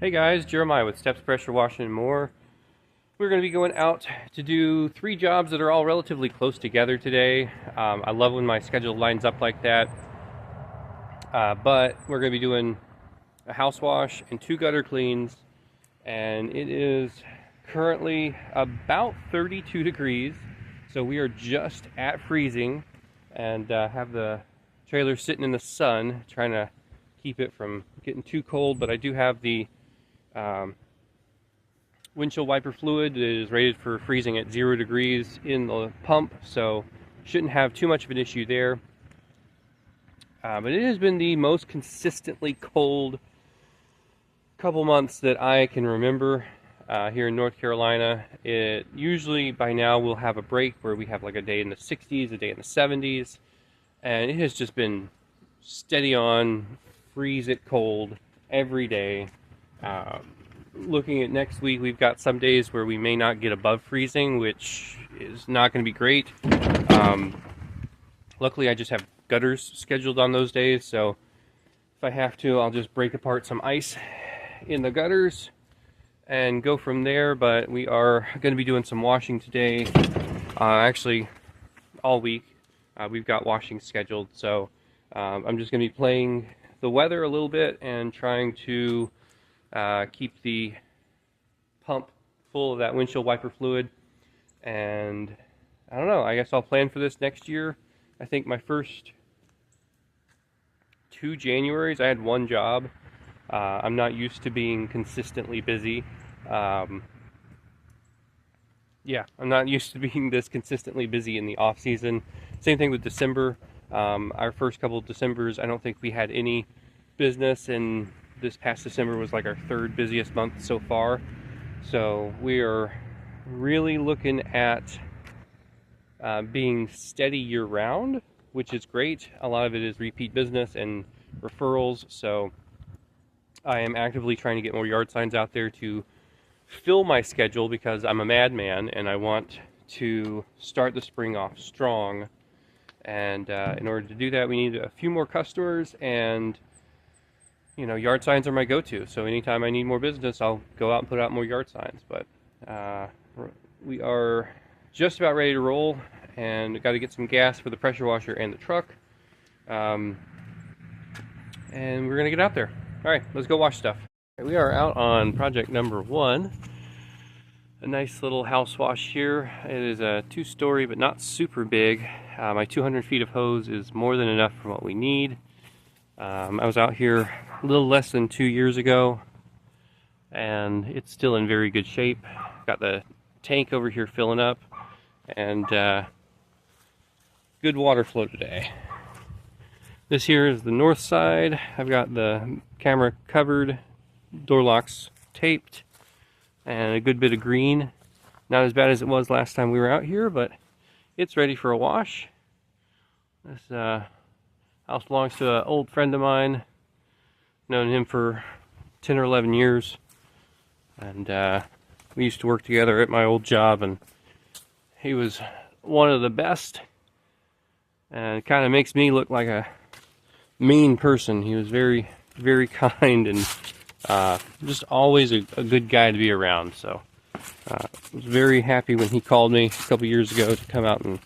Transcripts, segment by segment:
Hey guys, Jeremiah with Steps Pressure Washing and More. We're going to be going out to do 3 jobs that are all relatively close together today. I love when my schedule lines up like that. But we're going to be doing a house wash and 2 gutter cleans. And it is currently about 32 degrees. So we are just at freezing and have the trailer sitting in the sun, trying to keep it from getting too cold. But I do have the windshield wiper fluid that is rated for freezing at 0 degrees in the pump, so shouldn't have too much of an issue there. But it has been the most consistently cold couple months that I can remember here in North Carolina. It usually by now we'll have a break where we have like a day in the 60s, a day in the 70s, and it has just been steady on, freeze it cold every day. Looking at next week, we've got some days where we may not get above freezing, which is not going to be great. Luckily, I just have gutters scheduled on those days, so if I have to, I'll just break apart some ice in the gutters and go from there. But we are going to be doing some washing today. Actually, all week we've got washing scheduled, so I'm just going to be playing the weather a little bit and trying to keep the pump full of that windshield wiper fluid. And I don't know, I guess I'll plan for this next year. I think my first 2 Januaries I had 1 job. I'm not used to being consistently busy. I'm not used to being this consistently busy in the off season. Same thing with December. Our first couple of Decembers, I don't think we had any business, and this past December was like our 3rd busiest month so far. So we are really looking at being steady year-round, which is great. A lot of it is repeat business and referrals. So I am actively trying to get more yard signs out there to fill my schedule, because I'm a madman and I want to start the spring off strong. And in order to do that, we need a few more customers, and you know, yard signs are my go-to. So anytime I need more business, I'll go out and put out more yard signs. But we are just about ready to roll, and got to get some gas for the pressure washer and the truck. And we're gonna get out there. All right, let's go wash stuff. We are out on project number 1. A nice little house wash here. It is a 2-story, but not super big. My 200 feet of hose is more than enough for what we need. I was out here a little less than 2 years ago, and it's still in very good shape. Got the tank over here filling up, and good water flow today. This here is the north side. I've got the camera covered, door locks taped, and a good bit of green. Not as bad as it was last time we were out here, but it's ready for a wash. This house belongs to an old friend of mine. Known him for 10 or 11 years. And we used to work together at my old job, and he was one of the best. And it kind of makes me look like a mean person. He was very, very kind, and just always a good guy to be around. So I was very happy when he called me a couple years ago to come out and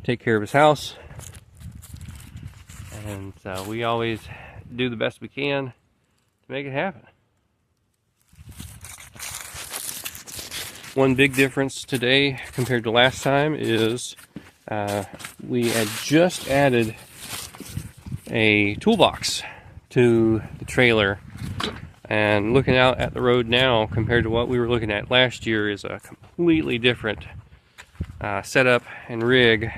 take care of his house. And we always do the best we can to make it happen. One big difference today compared to last time is we had just added a toolbox to the trailer. And looking out at the road now compared to what we were looking at last year is a completely different setup and rig.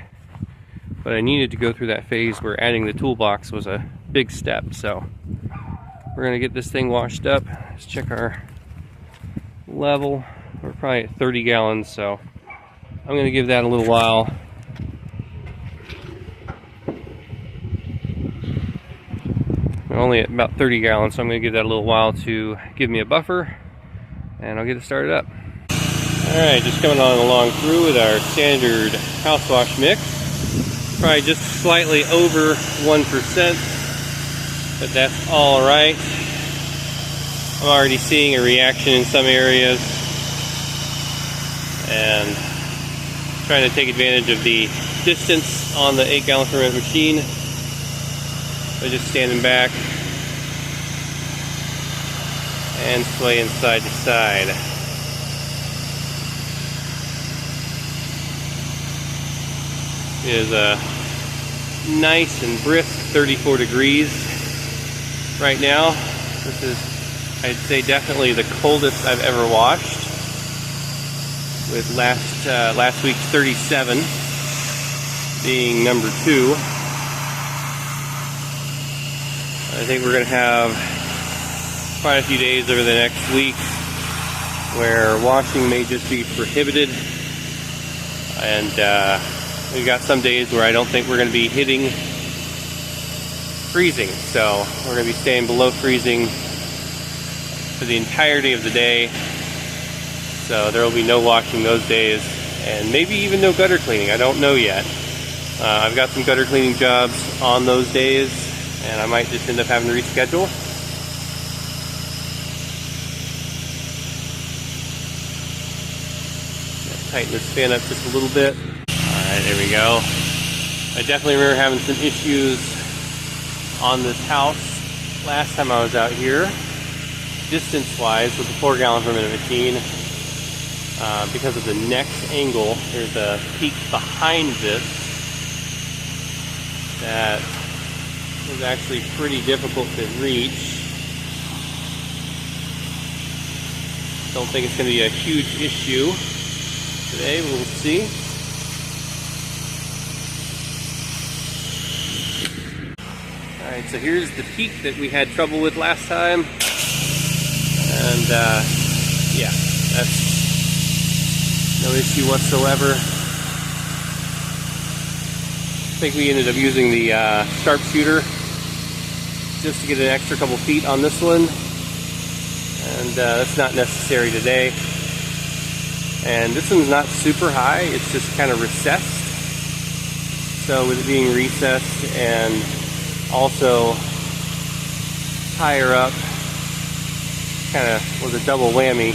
But I needed to go through that phase where adding the toolbox was a big step. So we're going to get this thing washed up. Let's check our level. We're probably at 30 gallons, so I'm going to give that a little while. We're only at about 30 gallons, so I'm going to give that a little while to give me a buffer, and I'll get it started up. Alright, just coming on along through with our standard house wash mix. Probably just slightly over 1%, but that's all right. I'm already seeing a reaction in some areas, and trying to take advantage of the distance on the 8-gallon per minute machine by just standing back and swaying side to side. It is a nice and brisk 34 degrees right now. This is, I'd say, definitely the coldest I've ever washed, with last week's 37 being number 2. I think we're going to have quite a few days over the next week where washing may just be prohibited, and we've got some days where I don't think we're going to be hitting freezing, so we're going to be staying below freezing for the entirety of the day. So there will be no washing those days, and maybe even no gutter cleaning. I don't know yet. I've got some gutter cleaning jobs on those days, and I might just end up having to reschedule. Tighten this fan up just a little bit. Alright, there we go. I definitely remember having some issues on this house last time I was out here, distance-wise, with the 4-gallon per minute machine. Because of the next angle, there's a peak behind this that is actually pretty difficult to reach. Don't think it's going to be a huge issue today, but we'll see. Alright, so here's the peak that we had trouble with last time. And yeah, that's no issue whatsoever. I think we ended up using the sharpshooter just to get an extra couple feet on this one, and that's not necessary today. And this one's not super high, it's just kind of recessed. So with it being recessed and also higher up, kind of was a double whammy.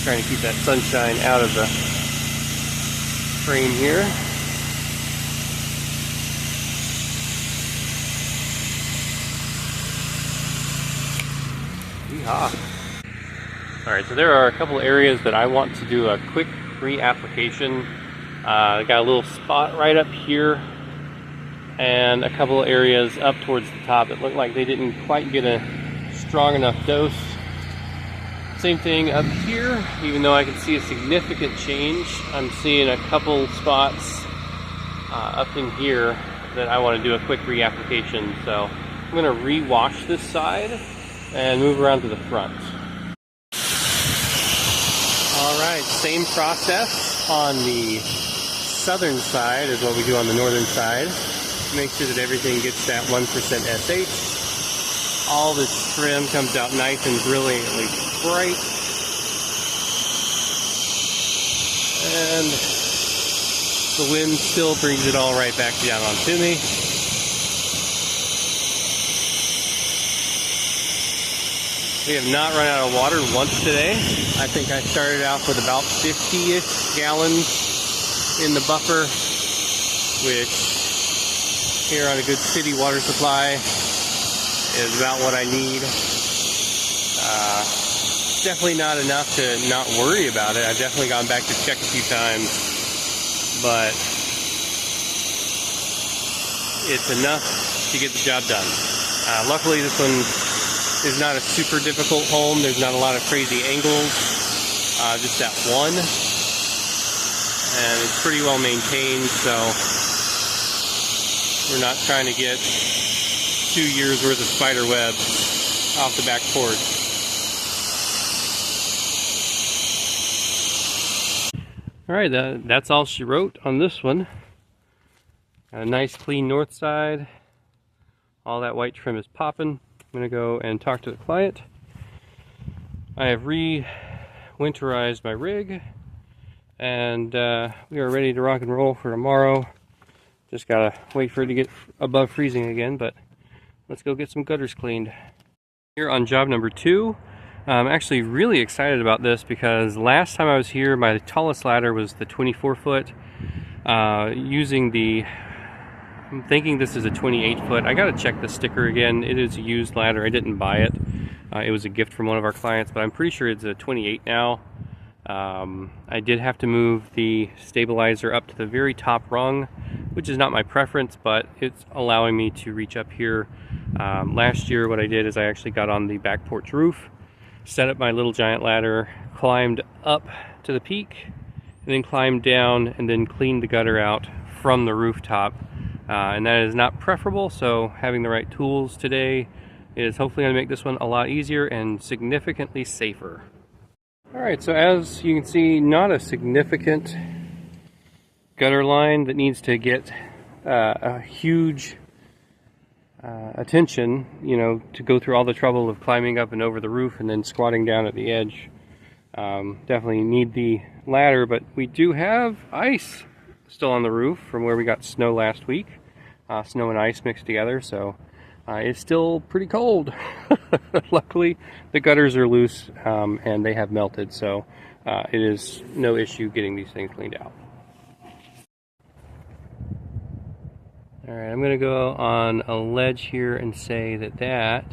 Trying to keep that sunshine out of the frame here. Yeehaw. Alright, so there are a couple areas that I want to do a quick reapplication. I got a little spot right up here and a couple areas up towards the top that look like they didn't quite get a strong enough dose. Same thing up here, even though I can see a significant change, I'm seeing a couple spots up in here that I want to do a quick reapplication. So I'm going to re-wash this side and move around to the front. Alright, same process on the southern side as what we do on the northern side. Make sure that everything gets that 1% SH. All this trim comes out nice and brilliantly bright. And the wind still brings it all right back down onto me. We have not run out of water once today. I think I started off with about 50-ish gallons in the buffer, which here on a good city water supply is about what I need. Definitely not enough to not worry about it. I've definitely gone back to check a few times, but it's enough to get the job done. Luckily this one is not a super difficult home. There's not a lot of crazy angles, just that one, and it's pretty well maintained, so we're not trying to get 2 years worth of spider web off the back porch. Alright, that's all she wrote on this one. Got a nice clean north side. All that white trim is popping. I'm going to go and talk to the client. I have re-winterized my rig. And we are ready to rock and roll for tomorrow. Just gotta wait for it to get above freezing again, but let's go get some gutters cleaned. Here on job number 2, I'm actually really excited about this because last time I was here, my tallest ladder was the 24 foot. I'm thinking this is a 28 foot. I gotta check the sticker again. It is a used ladder. I didn't buy it. It was a gift from one of our clients, but I'm pretty sure it's a 28 now. I did have to move the stabilizer up to the very top rung, which is not my preference, but it's allowing me to reach up here. Last year what I did is I actually got on the back porch roof, set up my little giant ladder, climbed up to the peak, and then climbed down and then cleaned the gutter out from the rooftop. And that is not preferable, so having the right tools today is hopefully going to make this one a lot easier and significantly safer. Alright, so as you can see, not a significant gutter line that needs to get a huge attention, you know, to go through all the trouble of climbing up and over the roof and then squatting down at the edge. Definitely need the ladder, but we do have ice still on the roof from where we got snow last week. Snow and ice mixed together, so it's still pretty cold. Luckily, the gutters are loose and they have melted, so it is no issue getting these things cleaned out. Alright, I'm going to go on a ledge here and say that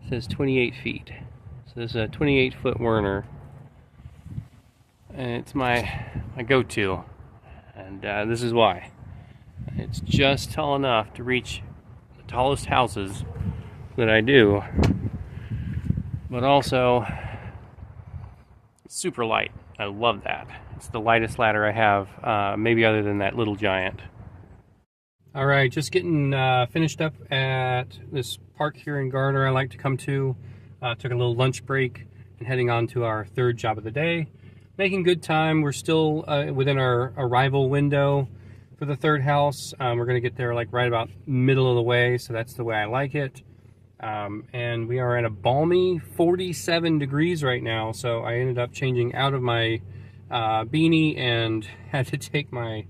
says 28 feet. So this is a 28 foot Werner. And it's my go-to. And this is why. It's just tall enough to reach the tallest houses that I do. But also, it's super light. I love that. It's the lightest ladder I have, maybe other than that little giant. Alright, just getting finished up at this park here in Garner I like to come to. Took a little lunch break and heading on to our third job of the day. Making good time. We're still within our arrival window for the third house. We're going to get there like right about middle of the way, so that's the way I like it. And we are at a balmy 47 degrees right now, so I ended up changing out of my beanie and had to take my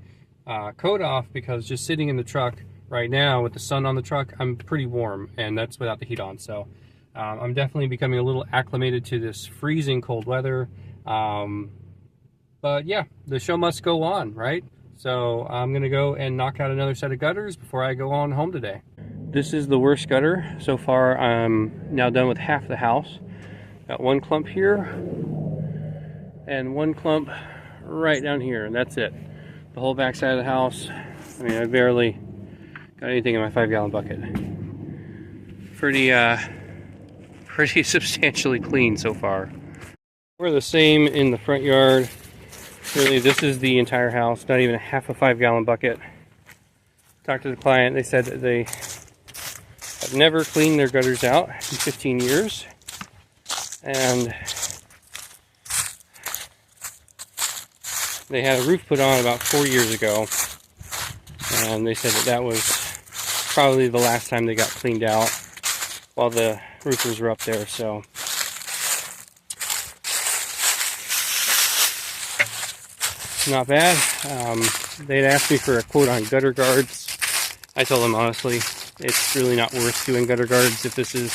coat off because just sitting in the truck right now with the sun on the truck, I'm pretty warm, and that's without the heat on. So I'm definitely becoming a little acclimated to this freezing cold weather. But yeah, the show must go on, right? So I'm gonna go and knock out another set of gutters before I go on home today. This is the worst gutter so far. I'm now done with half the house. Got one clump here and one clump right down here, and that's it. The whole back side of the house, I mean, I barely got anything in my 5-gallon bucket. Pretty substantially clean so far. We're the same in the front yard. Really, this is the entire house, not even a half a 5-gallon bucket. Talked to the client, they said that they have never cleaned their gutters out in 15 years. And they had a roof put on about 4 years ago. And they said that that was probably the last time they got cleaned out while the roofers were up there, so. Not bad. They'd asked me for a quote on gutter guards. I told them honestly, it's really not worth doing gutter guards. If this is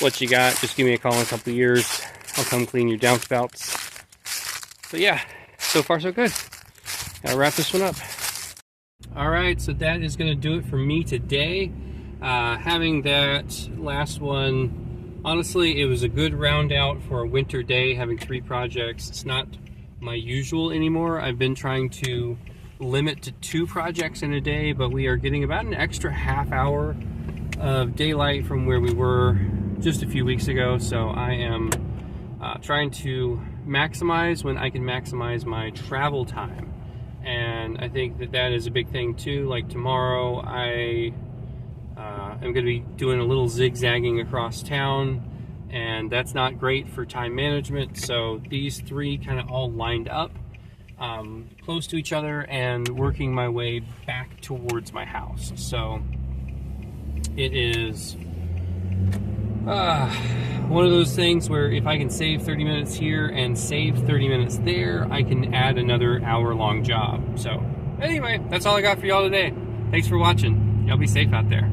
what you got, just give me a call in a couple of years. I'll come clean your downspouts. But yeah, so far so good. Gotta wrap this one up. Alright, so that is going to do it for me today. Having that last one, honestly, it was a good round out for a winter day, having 3 projects. It's not my usual anymore. I've been trying to limit to 2 projects in a day, but we are getting about an extra half hour of daylight from where we were just a few weeks ago, so I am trying to maximize when I can maximize my travel time. And I think that that is a big thing too. Like tomorrow I am going to be doing a little zigzagging across town, and that's not great for time management. So these 3 kind of all lined up close to each other and working my way back towards my house. So it is One of those things where if I can save 30 minutes here and save 30 minutes there, I can add another hour-long job. So anyway, that's all I got for y'all today. Thanks for watching. Y'all be safe out there.